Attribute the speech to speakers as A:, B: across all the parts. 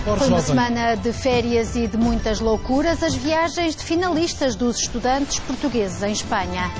A: Foi uma semana de férias e de muitas loucuras, as viagens de finalistas dos estudantes portugueses em Espanha.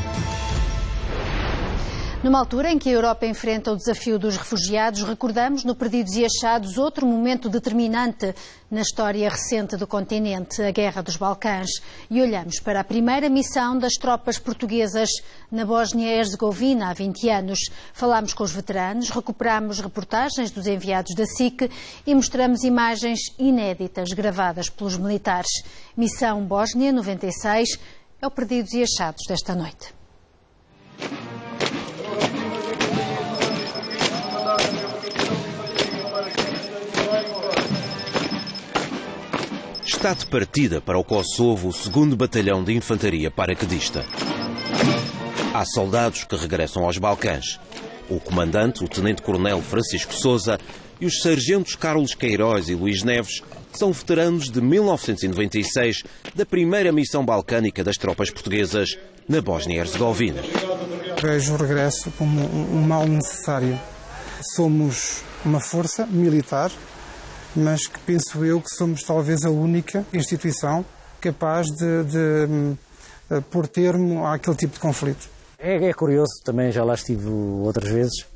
A: Numa altura em que a Europa enfrenta o desafio dos refugiados, recordamos no Perdidos e Achados outro momento determinante na história recente do continente, a Guerra dos Balcãs. E olhamos para a primeira missão das tropas portuguesas na Bósnia-Herzegovina há 20 anos. Falámos com os veteranos, recuperamos reportagens dos enviados da SIC e mostramos imagens inéditas gravadas pelos militares. Missão Bósnia 96 é o Perdidos e Achados desta noite.
B: Está de partida para o Kosovo o 2º Batalhão de Infantaria Paraquedista. Há soldados que regressam aos Balcãs. O comandante, o tenente-coronel Francisco Sousa, e os sargentos Carlos Queiroz e Luís Neves são veteranos de 1996 da primeira missão balcânica das tropas portuguesas na Bósnia-Herzegovina.
C: Vejo o regresso como um mal necessário. Somos uma força militar, mas que penso eu que somos talvez a única instituição capaz de pôr termo àquele tipo de conflito.
D: É curioso, também já lá estive outras vezes.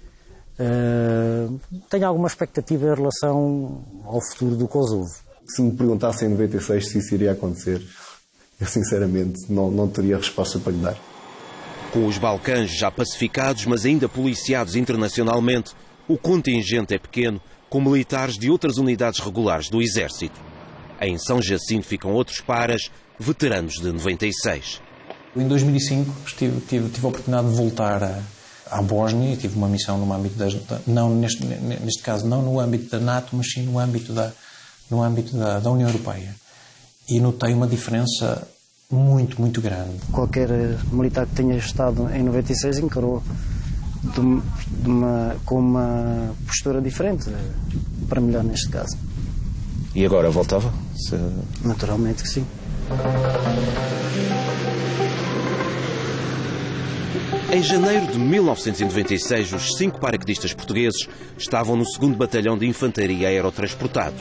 D: Tenho alguma expectativa em relação ao futuro do Kosovo.
E: Se me perguntassem em 96 se isso iria acontecer, eu sinceramente não teria resposta para lhe dar.
B: Com os Balcãs já pacificados, mas ainda policiados internacionalmente, o contingente é pequeno, com militares de outras unidades regulares do Exército. Em São Jacinto ficam outros paras, veteranos de 96.
F: Em 2005 tive a oportunidade de voltar à Bósnia e tive uma missão no âmbito neste caso não no âmbito da NATO, mas sim no âmbito da União Europeia. E notei uma diferença muito grande.
D: Qualquer militar que tenha estado em 96 encarou com uma postura diferente, para melhor neste caso.
B: E agora voltava?
D: Naturalmente que sim.
B: Em janeiro de 1996, os 5 paraquedistas portugueses estavam no 2º Batalhão de Infantaria Aerotransportado.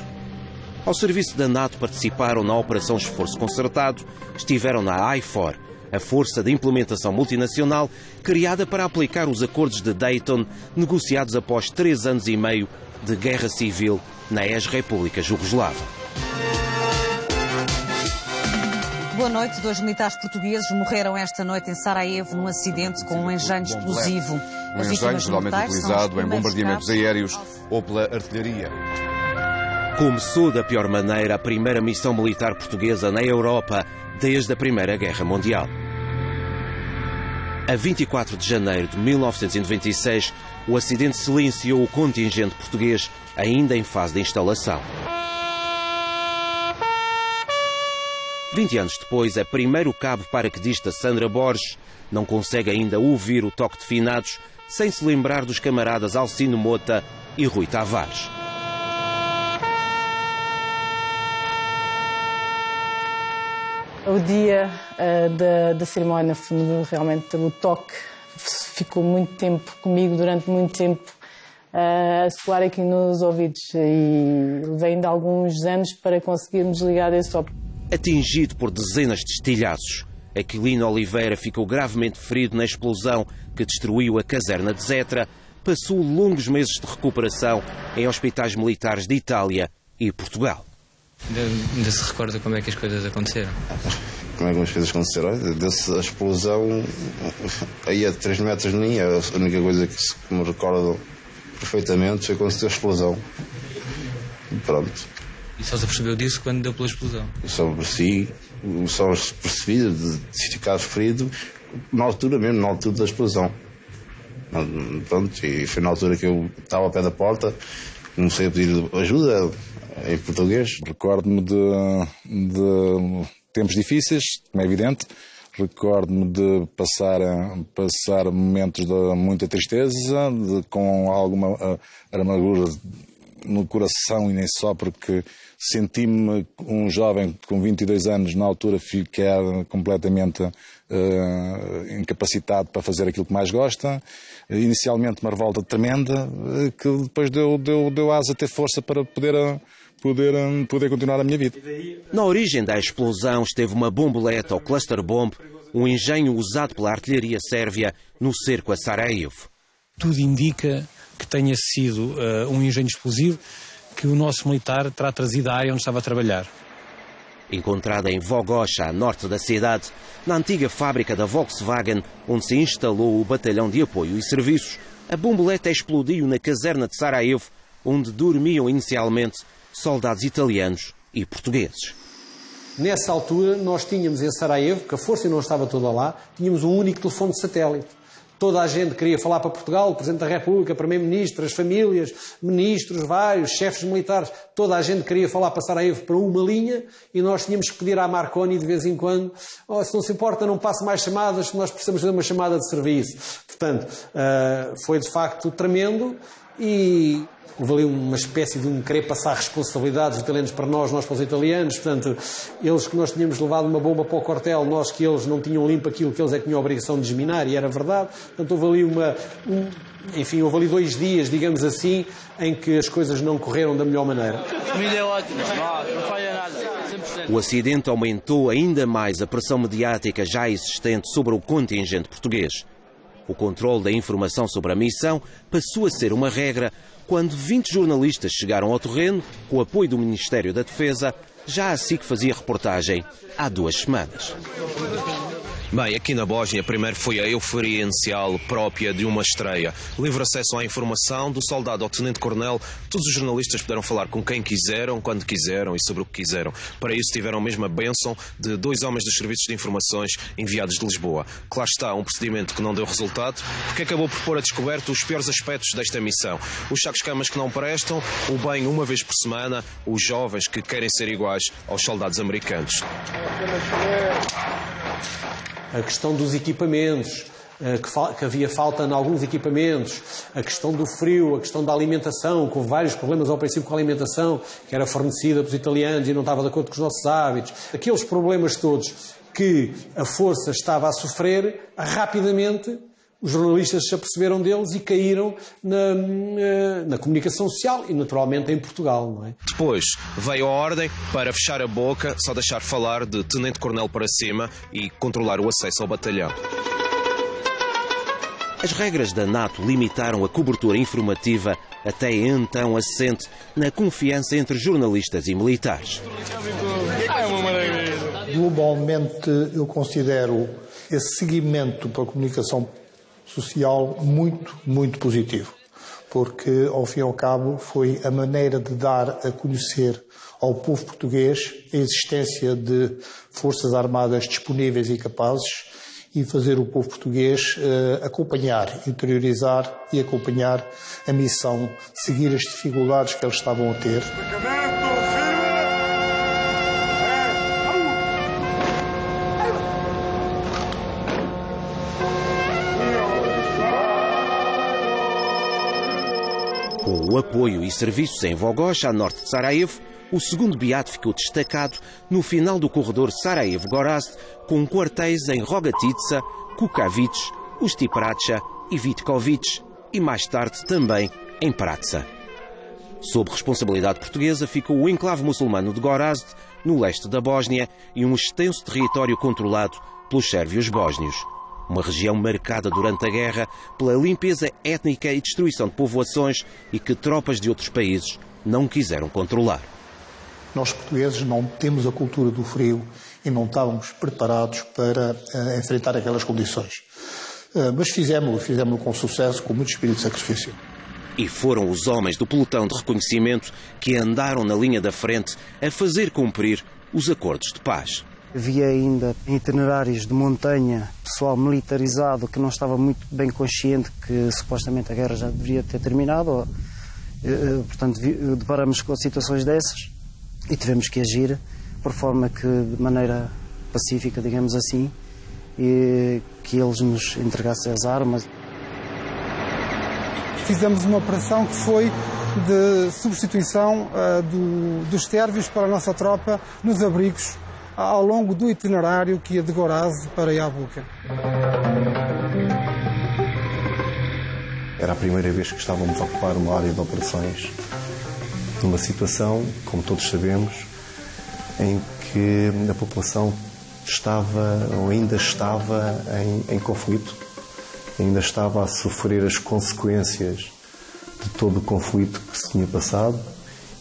B: Ao serviço da NATO participaram na Operação Esforço Concertado, estiveram na IFOR, a Força de Implementação Multinacional, criada para aplicar os acordos de Dayton, negociados após 3 anos e meio de guerra civil na ex-República Jugoslava.
G: Boa noite. 2 militares portugueses morreram esta noite em Sarajevo num acidente com um engenho explosivo.
H: Um engenho geralmente utilizado em bombardeamentos aéreos ou pela artilharia.
B: Começou da pior maneira a primeira missão militar portuguesa na Europa desde a Primeira Guerra Mundial. A 24 de janeiro de 1996, o acidente silenciou o contingente português, ainda em fase de instalação. 20 anos depois, a primeiro cabo paraquedista Sandra Borges não consegue ainda ouvir o toque de finados sem se lembrar dos camaradas Alcino Mota e Rui Tavares.
I: O dia da cerimónia fúnebre, realmente o toque ficou muito tempo comigo, durante muito tempo, a soar aqui nos ouvidos, e levei ainda alguns anos para conseguirmos desligar desse toque.
B: Atingido por dezenas de estilhaços, Aquilino Oliveira ficou gravemente ferido na explosão que destruiu a caserna de Zetra. Passou longos meses de recuperação em hospitais militares de Itália e Portugal.
J: Ainda se recorda como é que as coisas aconteceram?
E: Como é que as coisas aconteceram? Dessa explosão, aí a 3 metros de mim, a única coisa que me recordo perfeitamente foi quando se deu a explosão. E pronto.
J: E só se percebeu disso quando deu pela explosão?
E: Só percebi de ficar ferido na altura mesmo, na altura da explosão. Pronto, e foi na altura que eu estava ao pé da porta, comecei a pedir ajuda em português.
K: Recordo-me de tempos difíceis, como é evidente. Recordo-me de passar momentos de muita tristeza, com alguma amargura no coração, e nem só, porque senti-me um jovem com 22 anos, na altura ficar completamente incapacitado para fazer aquilo que mais gosta. Inicialmente uma revolta tremenda, que depois deu asa a ter força para poder continuar a minha vida.
B: Na origem da explosão esteve uma bomboleta ou cluster bomb, um engenho usado pela artilharia sérvia no cerco a Sarajevo.
F: Tudo indica que tenha sido um engenho explosivo que o nosso militar terá trazido à área onde estava a trabalhar.
B: Encontrada em Vogoša, a norte da cidade, na antiga fábrica da Volkswagen, onde se instalou o batalhão de apoio e serviços, a bomboleta explodiu na caserna de Sarajevo, onde dormiam inicialmente soldados italianos e portugueses.
L: Nessa altura, nós tínhamos em Sarajevo, que a força não estava toda lá, tínhamos um único telefone de satélite. Toda a gente queria falar para Portugal, o Presidente da República, o Primeiro-Ministro, as famílias, ministros, vários, chefes militares, toda a gente queria falar para Sarajevo para uma linha, e nós tínhamos que pedir à Marconi de vez em quando, se não se importa, não passe mais chamadas, nós precisamos fazer uma chamada de serviço. Portanto, foi de facto tremendo, e houve ali uma espécie de querer passar responsabilidades, os italianos para nós para os italianos. Portanto, eles que nós tínhamos levado uma bomba para o quartel, nós que eles não tinham limpo aquilo que eles é que tinham a obrigação de desminar, e era verdade. Portanto, houve ali houve ali 2 dias, digamos assim, em que as coisas não correram da melhor maneira.
M: A família é ótima, não falha nada, 100%.
B: O acidente aumentou ainda mais a pressão mediática já existente sobre o contingente português. O controle da informação sobre a missão passou a ser uma regra quando 20 jornalistas chegaram ao terreno, com o apoio do Ministério da Defesa, já assim que fazia reportagem há 2 semanas.
N: Bem, aqui na Bósnia, primeiro foi a euforia inicial própria de uma estreia. Livre acesso à informação, do soldado ao tenente-coronel, todos os jornalistas puderam falar com quem quiseram, quando quiseram e sobre o que quiseram. Para isso tiveram mesmo a bênção de 2 homens dos serviços de informações enviados de Lisboa. Claro está, um procedimento que não deu resultado, porque acabou por pôr a descoberto os piores aspectos desta missão. Os sacos-camas que não prestam, o banho uma vez por semana, os jovens que querem ser iguais aos soldados americanos.
L: A questão dos equipamentos, que havia falta em alguns equipamentos, a questão do frio, a questão da alimentação, com vários problemas ao princípio com a alimentação, que era fornecida pelos italianos e não estava de acordo com os nossos hábitos. Aqueles problemas todos que a força estava a sofrer, rapidamente os jornalistas se aperceberam deles e caíram na comunicação social e, naturalmente, em Portugal, não é?
N: Depois veio a ordem para fechar a boca, só deixar falar de tenente-coronel para cima e controlar o acesso ao batalhão.
B: As regras da NATO limitaram a cobertura informativa, até então assente na confiança entre jornalistas e militares.
O: Globalmente, eu considero esse seguimento para a comunicação social muito, muito positivo, porque, ao fim e ao cabo, foi a maneira de dar a conhecer ao povo português a existência de forças armadas disponíveis e capazes e fazer o povo português acompanhar, interiorizar e acompanhar a missão, seguir as dificuldades que eles estavam a ter.
B: Com o apoio e serviços em Vogoša, a norte de Sarajevo, o 2º Beato ficou destacado no final do corredor Sarajevo-Gorazd, com quartéis em Rogatica, Kukavice, Ustipracha e Vitkovice, e mais tarde também em Praça. Sob responsabilidade portuguesa ficou o enclave muçulmano de Gorazd, no leste da Bósnia, e um extenso território controlado pelos sérvios bósnios. Uma região marcada durante a guerra pela limpeza étnica e destruição de povoações e que tropas de outros países não quiseram controlar.
O: Nós portugueses não temos a cultura do frio e não estávamos preparados para enfrentar aquelas condições. Mas fizemos-lo com sucesso, com muito espírito de sacrifício.
B: E foram os homens do pelotão de reconhecimento que andaram na linha da frente a fazer cumprir os acordos de paz.
D: Havia ainda itinerários de montanha, pessoal militarizado que não estava muito bem consciente que supostamente a guerra já deveria ter terminado. Portanto, deparamos com situações dessas e tivemos que agir por forma que, de maneira pacífica, digamos assim, e que eles nos entregassem as armas.
C: Fizemos uma operação que foi de substituição dos sérvios para a nossa tropa nos abrigos ao longo do itinerário que ia de Gorazde para Jabuka.
P: Era a primeira vez que estávamos a ocupar uma área de operações numa situação, como todos sabemos, em que a população estava ou ainda estava em conflito, ainda estava a sofrer as consequências de todo o conflito que se tinha passado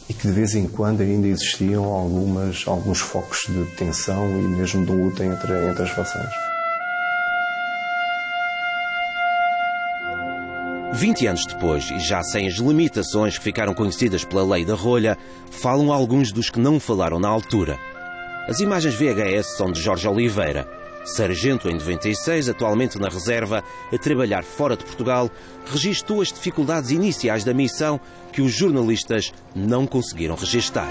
P: e que de vez em quando ainda existiam alguns focos de tensão e mesmo de luta entre as fações.
B: 20 anos depois, e já sem as limitações que ficaram conhecidas pela Lei da Rolha, falam alguns dos que não falaram na altura. As imagens VHS são de Jorge Oliveira, sargento em 96, atualmente na reserva, a trabalhar fora de Portugal, registou as dificuldades iniciais da missão que os jornalistas não conseguiram registar.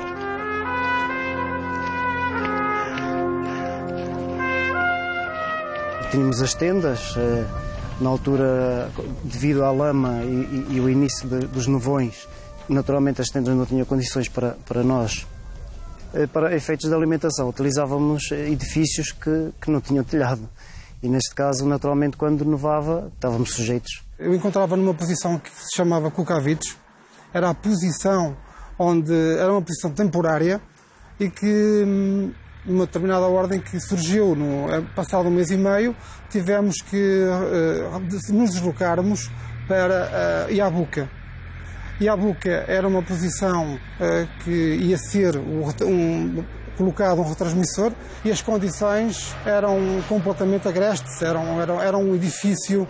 D: Tínhamos as tendas, na altura, devido à lama e o início dos nevões, naturalmente as tendas não tinham condições para nós. Para efeitos de alimentação, utilizávamos edifícios que não tinham telhado. E neste caso, naturalmente, quando nevava, estávamos sujeitos.
C: Eu encontrava numa posição que se chamava Kukavites. Era a posição era uma posição temporária e que, numa determinada ordem que surgiu, passado um mês e meio, tivemos que nos deslocarmos para Jabuka. Jabuka era uma posição que ia ser colocado um retransmissor e as condições eram completamente agrestes. Era um edifício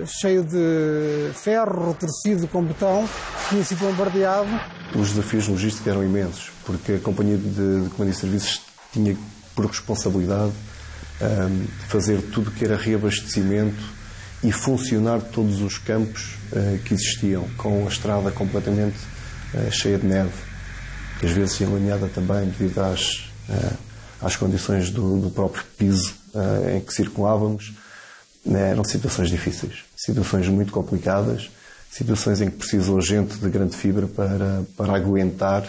C: cheio de ferro, retorcido com betão, que tinha sido bombardeado.
P: Os desafios logísticos eram imensos, porque a Companhia de Comando e Serviços tinha por responsabilidade fazer tudo o que era reabastecimento e funcionar todos os campos que existiam, com a estrada completamente cheia de neve, que às vezes enlameada também devido às condições do próprio piso em que circulávamos. Eram situações difíceis, situações muito complicadas, situações em que precisou gente de grande fibra para aguentar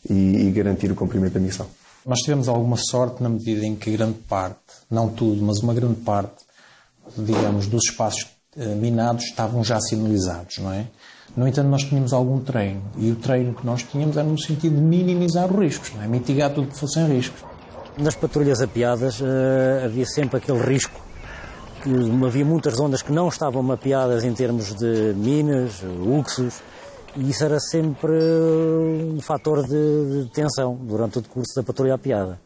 P: e garantir o cumprimento da missão.
F: Nós tivemos alguma sorte na medida em que grande parte, não tudo, mas uma grande parte, digamos, dos espaços minados estavam já sinalizados, não é? No entanto, nós tínhamos algum treino, e o treino que nós tínhamos era no sentido de minimizar os riscos, não é? Mitigar tudo que fossem riscos.
Q: Nas patrulhas apiadas havia sempre aquele risco, que havia muitas zonas que não estavam mapeadas em termos de minas, uxos, e isso era sempre um fator de tensão durante o decurso da patrulha apiada.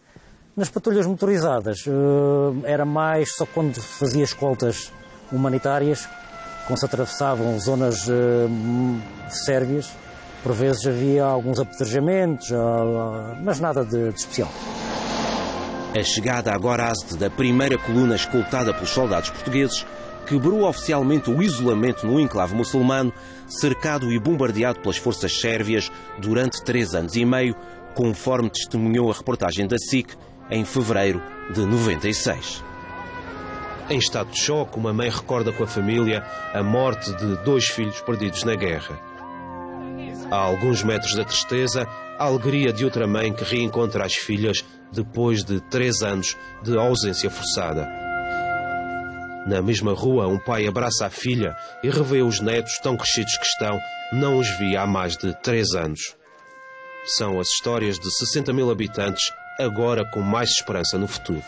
Q: Nas patrulhas motorizadas era mais só quando fazia escoltas humanitárias, quando se atravessavam zonas sérvias, por vezes havia alguns apedrejamentos, mas nada de especial.
B: A chegada a Gorazde da primeira coluna escoltada pelos soldados portugueses quebrou oficialmente o isolamento no enclave muçulmano, cercado e bombardeado pelas forças sérvias durante 3 anos e meio, conforme testemunhou a reportagem da SIC em fevereiro de 96. Em estado de choque, uma mãe recorda com a família a morte de 2 filhos perdidos na guerra. A alguns metros da tristeza, a alegria de outra mãe que reencontra as filhas depois de 3 anos de ausência forçada. Na mesma rua, um pai abraça a filha e revê os netos tão crescidos que estão, não os via há mais de 3 anos. São as histórias de 60 mil habitantes, agora com mais esperança no futuro.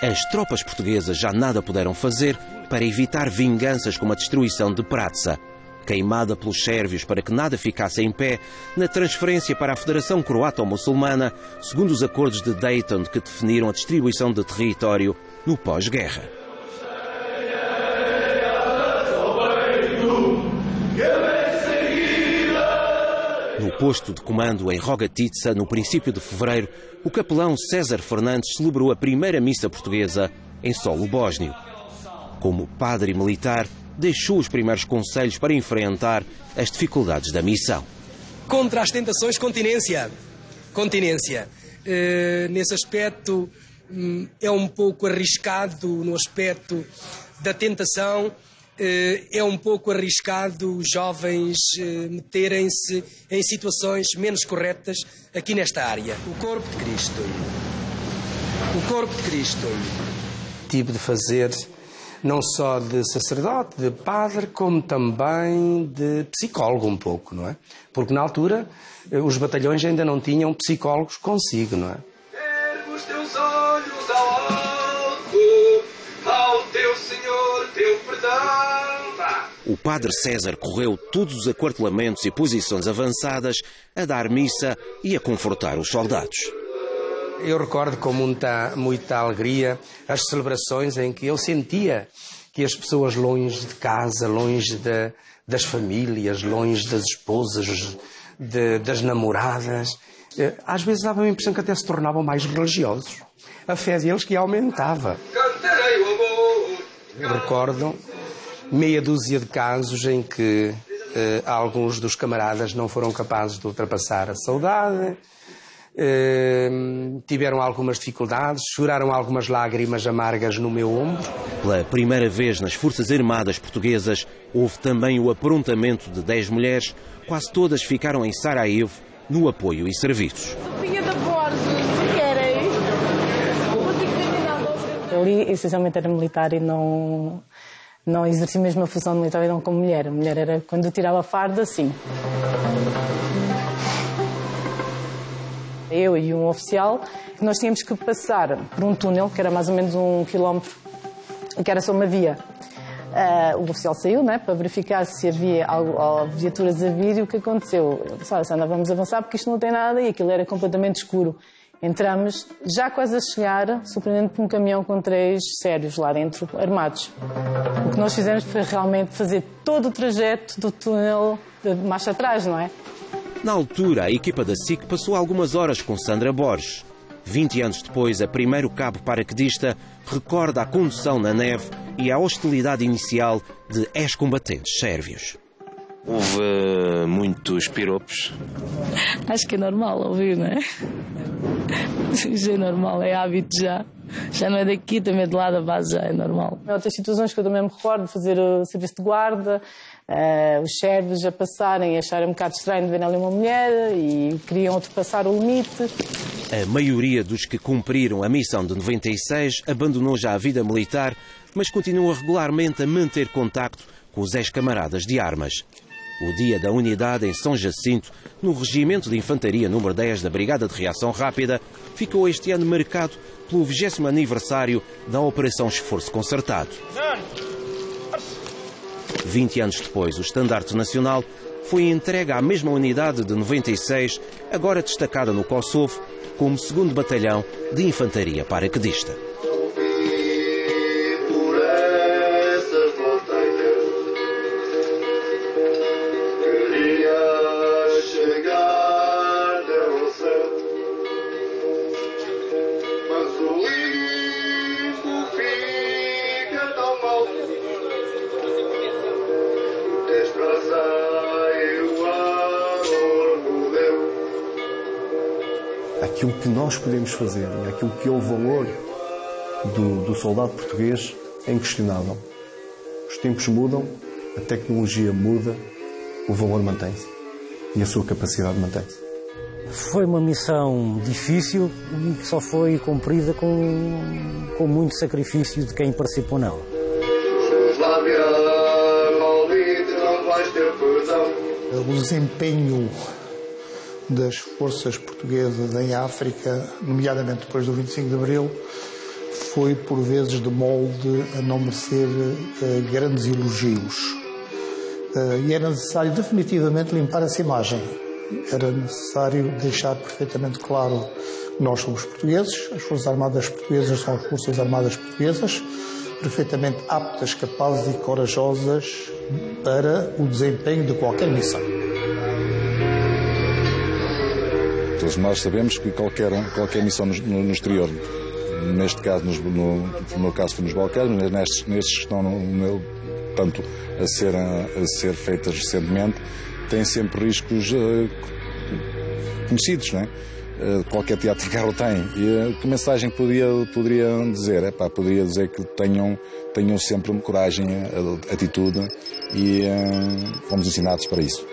B: As tropas portuguesas já nada puderam fazer para evitar vinganças como a destruição de Pratsa, queimada pelos sérvios para que nada ficasse em pé na transferência para a Federação Croato-Muçulmana, segundo os acordos de Dayton que definiram a distribuição de território no pós-guerra. No posto de comando em Rogatica, no princípio de fevereiro, o capelão César Fernandes celebrou a primeira missa portuguesa em solo bósnio. Como padre militar, deixou os primeiros conselhos para enfrentar as dificuldades da missão.
R: Contra as tentações, continência. Continência. Nesse aspecto é um pouco arriscado no aspecto da tentação, é um pouco arriscado os jovens meterem-se em situações menos corretas aqui nesta área. O corpo de Cristo. O corpo de Cristo. Tive de fazer não só de sacerdote, de padre, como também de psicólogo um pouco, não é? Porque na altura os batalhões ainda não tinham psicólogos consigo, não é?
S: Ergue os teus olhos ao alto, ao teu Senhor, teu perdão.
B: O padre César correu todos os aquartelamentos e posições avançadas a dar missa e a confortar os soldados.
R: Eu recordo com muita alegria as celebrações em que eu sentia que as pessoas longe de casa, longe das famílias, longe das esposas, das namoradas, às vezes dava a impressão que até se tornavam mais religiosos. A fé deles que aumentava.
S: Cantarei o amor.
R: Eu recordo meia dúzia de casos em que alguns dos camaradas não foram capazes de ultrapassar a saudade, tiveram algumas dificuldades, choraram algumas lágrimas amargas no meu ombro.
B: Pela primeira vez nas Forças Armadas Portuguesas, houve também o aprontamento de 10 mulheres, quase todas ficaram em Sarajevo, no apoio e serviços.
I: Sofia da Borges, se querem. Ali, essencialmente, era militar e não exerci mesmo a função militar e não como mulher. A mulher era quando eu tirava a farda, sim. Eu e um oficial, nós tínhamos que passar por um túnel, que era mais ou menos 1 quilómetro, que era só uma via. O oficial saiu, né, para verificar se havia viaturas a vir, e o que aconteceu? Eu disse, olha, vamos avançar porque isto não tem nada, e aquilo era completamente escuro. Entramos, já quase a chegar, surpreendendo por um caminhão com 3 sérios lá dentro, armados. O que nós fizemos foi realmente fazer todo o trajeto do túnel de marcha atrás, não é?
B: Na altura, a equipa da SIC passou algumas horas com Sandra Borges. 20 anos depois, a primeiro cabo paraquedista recorda a condução na neve e a hostilidade inicial de ex-combatentes sérvios.
N: Houve muitos piropos?
I: Acho que é normal ouvir, não é? Já é normal, é hábito já. Já não é daqui, também é de lá da base, já é normal. Há outras situações que eu também me recordo de fazer o serviço de guarda, os sérvios a passarem e acharem um bocado estranho de ver ali uma mulher e queriam ultrapassar o limite.
B: A maioria dos que cumpriram a missão de 96 abandonou já a vida militar, mas continua regularmente a manter contacto com os ex-camaradas de armas. O Dia da Unidade em São Jacinto, no Regimento de Infantaria número 10 da Brigada de Reação Rápida, ficou este ano marcado pelo 20º aniversário da Operação Esforço Concertado. 20 anos depois, o estandarte nacional foi entregue à mesma unidade de 96, agora destacada no Kosovo, como 2º Batalhão de Infantaria Paraquedista.
P: Aquilo que nós podemos fazer e aquilo que é o valor do soldado português é inquestionável. Os tempos mudam, a tecnologia muda, o valor mantém-se e a sua capacidade mantém-se.
Q: Foi uma missão difícil e que só foi cumprida com muito sacrifício de quem participou nela.
O: O desempenho das forças portuguesas em África, nomeadamente depois do 25 de Abril, foi por vezes de molde a não merecer grandes elogios. E era necessário definitivamente limpar essa imagem. Era necessário deixar perfeitamente claro que nós somos portugueses, as Forças Armadas Portuguesas são as Forças Armadas Portuguesas, perfeitamente aptas, capazes e corajosas para o desempenho de qualquer missão.
K: Todos nós sabemos que qualquer missão no exterior, neste caso, no meu caso foi nos Balcãs, mas nestes que estão tanto a ser feitas recentemente, têm sempre riscos conhecidos, não é? qualquer teatro de guerra tem. E que mensagem poderiam dizer? Poderia dizer que tenham sempre coragem, atitude e fomos ensinados para isso.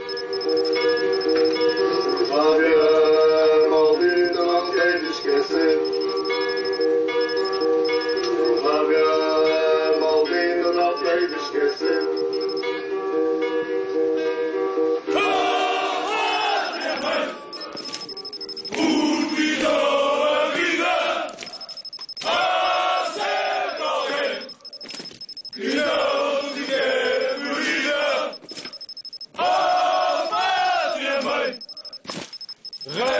S: Rei